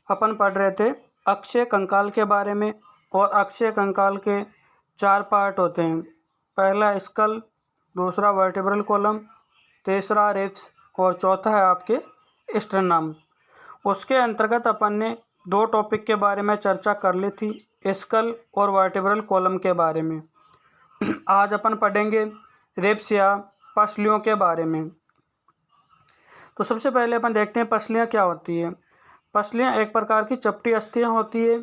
अपन पढ़ रहे थे अक्षीय कंकाल के बारे में। और अक्षीय कंकाल के 4 पार्ट होते हैं। पहला स्कल, दूसरा वर्टिब्रल कॉलम, तीसरा रिब्स और चौथा है आपके स्टर्नम। उसके अंतर्गत अपन ने 2 टॉपिक के बारे में चर्चा कर ली थी, स्कल और वर्टिब्रल कॉलम के बारे में। आज अपन पढ़ेंगे रिब्स या पसलियों के बारे में। तो सबसे पहले अपन देखते हैं पसलियाँ क्या होती है। पसलियाँ एक प्रकार की चपटी अस्थियाँ होती है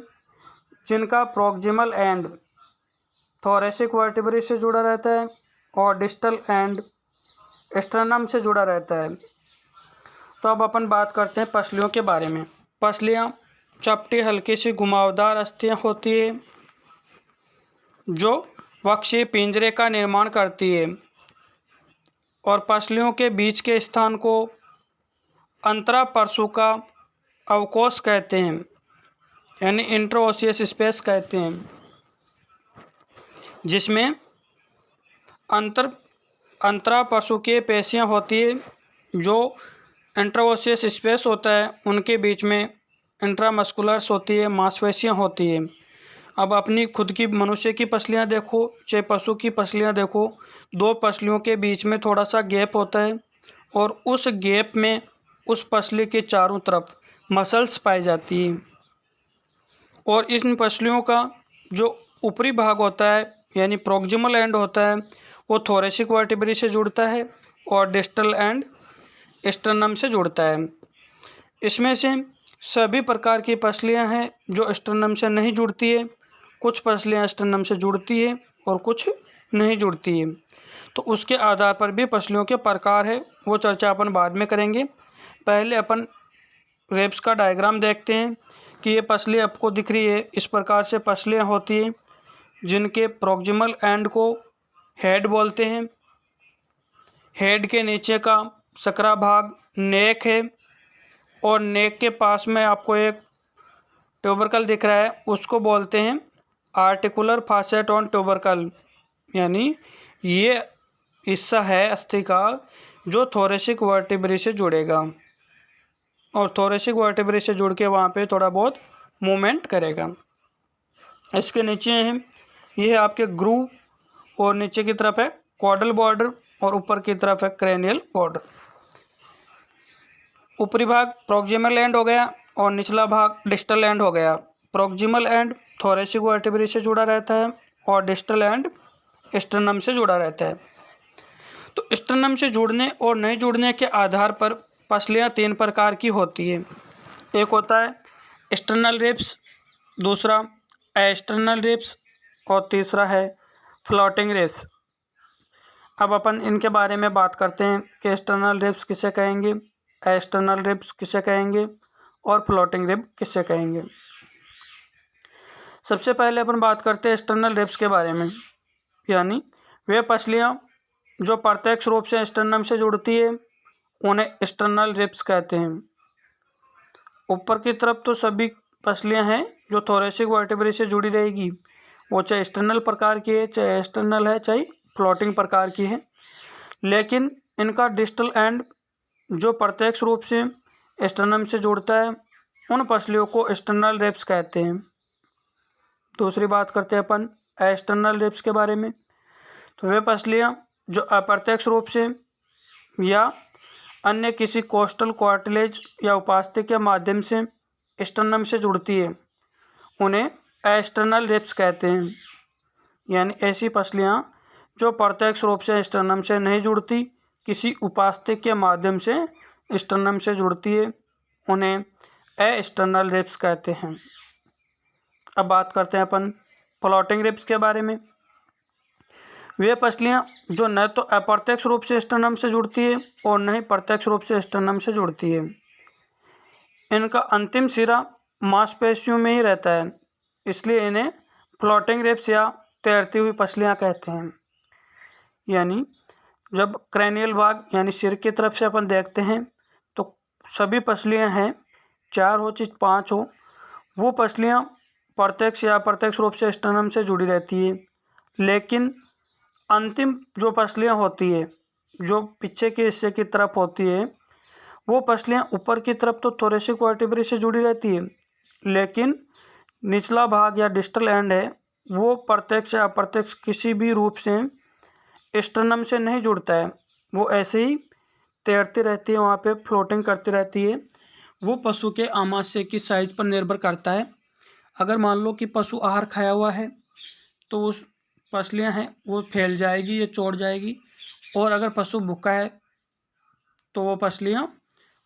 जिनका प्रॉक्सिमल एंड थोरैसिक वर्टिब्रे से जुड़ा रहता है और डिस्टल एंड स्टर्नम से जुड़ा रहता है। तो अब अपन बात करते हैं पसलियों के बारे में। पसलियाँ चपटी हल्की सी घुमावदार अस्थियाँ होती है जो वक्षीय पिंजरे का निर्माण करती है और पसलियों के बीच के स्थान को अंतरापरशु का अवकोश कहते हैं, यानी इंट्रोओसियस स्पेस कहते हैं, जिसमें अंतरापरशु की पेशियाँ होती है। जो इंट्राओसियस स्पेस होता है उनके बीच में इंट्रामस्कुलर्स होती है, मांसपेशियाँ होती है। अब अपनी खुद की मनुष्य की पसलियाँ देखो चाहे पशु की पसलियाँ देखो, 2 पसलियों के बीच में थोड़ा सा गैप होता है और उस गैप में उस पसली के चारों तरफ मसल्स पाई जाती हैं। और इन पसलियों का जो ऊपरी भाग होता है यानी प्रॉक्सिमल एंड होता है वो थोरैसिक वर्टिब्रे से जुड़ता है और डिस्टल एंड स्टर्नम से जुड़ता है। इसमें से सभी प्रकार की पसलियां हैं जो स्टर्नम से नहीं जुड़ती है। कुछ पसलियां स्टर्नम से जुड़ती है और कुछ नहीं जुड़ती है। तो उसके आधार पर भी पसलियों के प्रकार है, वो चर्चा अपन बाद में करेंगे। पहले अपन रिब्स का डायग्राम देखते हैं कि ये पसली आपको दिख रही है। इस प्रकार से पसलियाँ होती हैं जिनके प्रॉक्सिमल एंड को हेड बोलते हैं। हेड के नीचे का सकरा भाग नेक है और नेक के पास में आपको एक ट्यूबरकल दिख रहा है, उसको बोलते हैं आर्टिकुलर फासेट ऑन ट्यूबरकल, यानी ये हिस्सा है अस्थि का जो थोरैसिक वर्टिब्रे से जुड़ेगा और थोरैसिक वर्टिब्रे से जुड़ के वहाँ पे थोड़ा बहुत मूवमेंट करेगा। इसके नीचे है ये है आपके ग्रूव और नीचे की तरफ है कॉर्डल बॉर्डर और ऊपर की तरफ है क्रेनियल बॉर्डर। ऊपरी भाग प्रॉक्सिमल एंड हो गया और निचला भाग डिस्टल एंड हो गया। प्रॉक्सिमल एंड थोरैसिक वर्टिब्रे से जुड़ा रहता है और डिस्टल एंड स्टर्नम से जुड़ा रहता है। तो स्टर्नम से जुड़ने और नहीं जुड़ने के आधार पर पसलियाँ 3 प्रकार की होती है। एक होता है एक्सटर्नल रिब्स, दूसरा एक्सटर्नल रिब्स और तीसरा है फ्लोटिंग रिब्स। अब अपन इनके बारे में बात करते हैं कि एक्सटर्नल रिब्स किसे कहेंगे, एक्सटर्नल रिब्स किसे कहेंगे और फ्लोटिंग रिब किसे कहेंगे। सबसे पहले अपन बात करते हैं एक्सटर्नल रिब्स के बारे में, यानी वे पसलियाँ जो प्रत्यक्ष रूप से स्टर्नम से जुड़ती है उन्हें एक्सटर्नल रिब्स कहते हैं। ऊपर की तरफ तो सभी पसलियाँ हैं जो थोरैसिक वर्टिब्रे से जुड़ी रहेगी, वो चाहे एक्सटर्नल प्रकार की है, चाहे एक्सटर्नल है, चाहे फ्लोटिंग प्रकार की है। लेकिन इनका डिस्टल एंड जो प्रत्यक्ष रूप से स्टर्नम से जुड़ता है उन पसलियों को एक्सटर्नल रिब्स कहते हैं। दूसरी बात करते हैं अपन एक्सटर्नल रिब्स के बारे में। तो वे पसलियाँ जो अप्रत्यक्ष रूप से या अन्य किसी कोस्टल कार्टिलेज या उपास्थि के माध्यम से स्टर्नम से जुड़ती है उन्हें एक्सटर्नल रिब्स कहते हैं। यानी ऐसी पसलियाँ जो प्रत्यक्ष रूप से स्टर्नम से नहीं जुड़ती, किसी उपास्थि के माध्यम से स्टर्नम से जुड़ती है, उन्हें एक्सटर्नल रिब्स कहते हैं। अब बात करते हैं अपन फ्लोटिंग रिब्स के बारे में। वे पसलियाँ जो न तो अप्रत्यक्ष रूप से स्टर्नम से जुड़ती है और न ही प्रत्यक्ष रूप से स्टर्नम से जुड़ती है। इनका अंतिम सिरा मांसपेशियों में ही रहता है, इसलिए इन्हें फ्लोटिंग रिब्स या तैरती हुई पसलियाँ कहते हैं। यानी जब क्रैनियल भाग यानी सिर की तरफ से अपन देखते हैं तो सभी पसलियाँ हैं, 4 हो चाहे 5 हो, वो पसलियाँ प्रत्यक्ष या अप्रत्यक्ष रूप से स्टर्नम से जुड़ी रहती है। लेकिन अंतिम जो पसलियाँ होती है जो पीछे के हिस्से की तरफ होती है वो पसलियाँ ऊपर की तरफ तो थोरैसिक वर्टिब्रे से जुड़ी रहती है, लेकिन निचला भाग या डिस्टल एंड है वो प्रत्यक्ष या अप्रत्यक्ष किसी भी रूप से स्टर्नम से नहीं जुड़ता है, वो ऐसे ही तैरती रहती है, वहाँ पे फ्लोटिंग करती रहती है। वो पशु के आमाशय की साइज पर निर्भर करता है। अगर मान लो कि पशु आहार खाया हुआ है तो उस पसलियाँ हैं वो फैल जाएगी या चौड़ जाएगी, और अगर पशु भूखा है तो वो पसलियाँ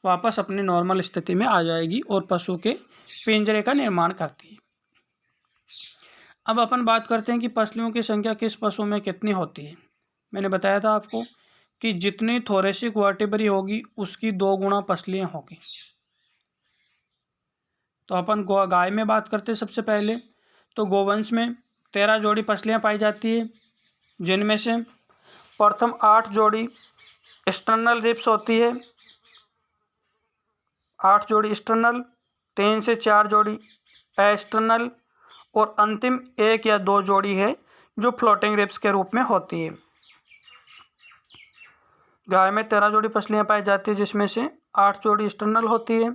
वापस अपनी नॉर्मल स्थिति में आ जाएगी और पशु के पिंजरे का निर्माण करती है। अब अपन बात करते हैं कि पसलियों की संख्या किस पशु में कितनी होती है। मैंने बताया था आपको कि जितनी थोरेसिक वर्टिब्री होगी उसकी 2 गुना पसलियाँ होगी। तो अपन गाय में बात करते हैं सबसे पहले। तो गोवंश में 13 जोड़ी पसलियाँ पाई जाती है, जिनमें से प्रथम 8 जोड़ी एक्सटर्नल रिब्स होती है, 8 जोड़ी एक्सटर्नल, 3 से 4 जोड़ी एक्सटर्नल, और अंतिम 1 या 2 जोड़ी है जो फ्लोटिंग रिब्स के रूप में होती है। गाय में 13 जोड़ी पसलियाँ पाई जाती है, जिसमें से 8 जोड़ी एक्सटर्नल होती है,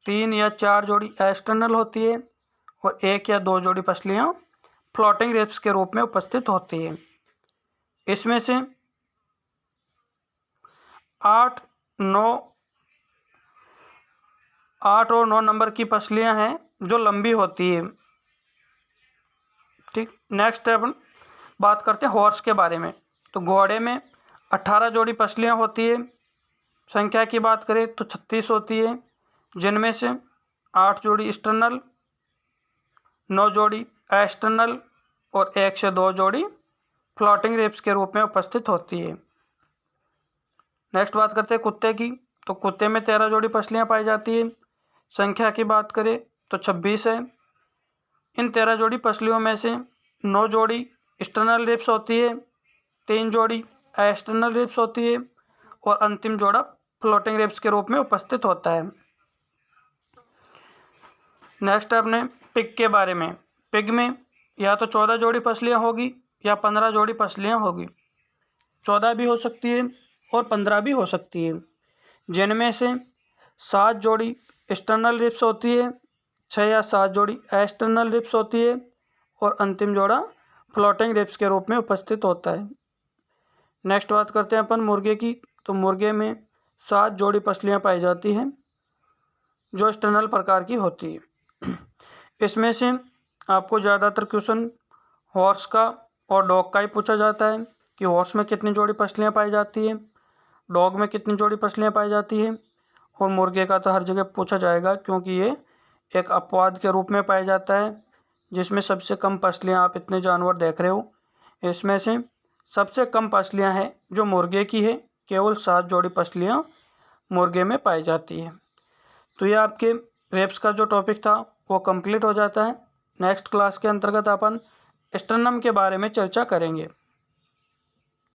3 या 4 जोड़ी एक्सटर्नल होती है, और 1 या 2 जोड़ी पसलियाँ फ्लोटिंग रिब्स के रूप में उपस्थित होती है। इसमें से 8 और 9 नंबर की पसलियाँ हैं जो लंबी होती है। ठीक, नेक्स्ट अपन बात करते हैं हॉर्स के बारे में। तो घोड़े में 18 जोड़ी पसलियाँ होती है, संख्या की बात करें तो 36 होती है, जिनमें से 8 जोड़ी एक्सटर्नल, 9 जोड़ी एक्सटर्नल, और 1 से 2 जोड़ी फ्लोटिंग रिब्स के रूप में उपस्थित होती है। नेक्स्ट बात करते हैं कुत्ते की। तो कुत्ते में 13 जोड़ी पसलियाँ पाई जाती है, संख्या की बात करें तो 26 है। इन 13 जोड़ी पसलियों में से 9 जोड़ी एक्सटर्नल रिब्स होती है, 3 जोड़ी एक्सटर्नल रिब्स होती है, और अंतिम जोड़ा फ्लोटिंग रिब्स के रूप में उपस्थित होता है। नेक्स्ट अपने पिग के बारे में। पिग में या तो 14 जोड़ी पसलियाँ होगी या 15 जोड़ी पसलियाँ होगी। 14 भी हो सकती है और 15 भी हो सकती है, जिनमें से 7 जोड़ी एक्सटर्नल रिब्स होती है, 6 या 7 जोड़ी एक्सटर्नल रिब्स होती है, और अंतिम जोड़ा फ्लोटिंग रिब्स के रूप में उपस्थित होता है। नेक्स्ट बात करते हैं अपन मुर्गे की। तो मुर्गे में 7 जोड़ी पसलियाँ पाई जाती हैं जो एक्सटर्नल प्रकार की होती है। इसमें से आपको ज़्यादातर क्वेश्चन हॉर्स का और डॉग का ही पूछा जाता है कि हॉर्स में कितनी जोड़ी पसलियाँ पाई जाती है, डॉग में कितनी जोड़ी पसलियाँ पाई जाती है, और मुर्गे का तो हर जगह पूछा जाएगा क्योंकि ये एक अपवाद के रूप में पाया जाता है जिसमें सबसे कम पसलियाँ आप इतने जानवर देख रहे हो। इसमें से सबसे कम पसलियाँ हैं जो मुर्गे की है, केवल 7 जोड़ी पसलियाँ मुर्गे में पाई जाती है। तो ये आपके रेप्स का जो टॉपिक था वो कंप्लीट हो जाता है। नेक्स्ट क्लास के अंतर्गत अपन स्टर्नम के बारे में चर्चा करेंगे।